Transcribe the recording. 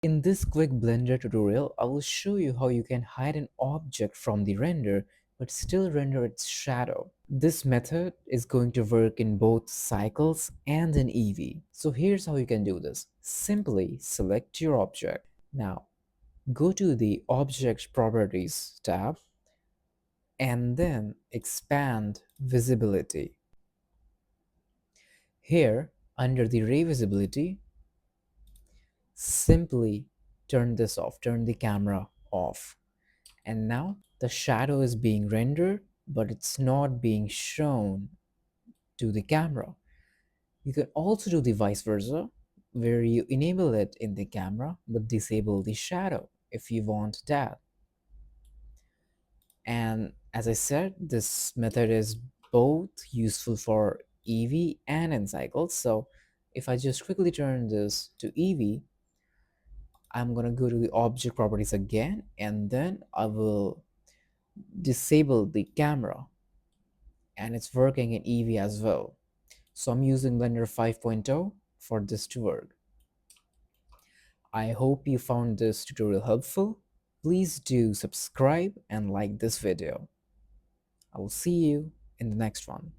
In this quick Blender tutorial, I will show you how you can hide an object from the render but still render its shadow. This method is going to work in both cycles and in Eevee. So here's how you can do this. Simply select your object. Now, go to the Object Properties tab and then expand Visibility. Here, under the Ray Visibility, simply turn this off, turn the camera off. And now the shadow is being rendered, but it's not being shown to the camera. You can also do the vice versa, where you enable it in the camera, but disable the shadow if you want that. And as I said, this method is both useful for Eevee and in cycles. So if I just quickly turn this to Eevee, I'm gonna go to the object properties again, and then I will disable the camera, and it's working in Eevee as well. So I'm using Blender 5.0 for this to work. I hope you found this tutorial helpful. Please do subscribe and like this video. I will see you in the next one.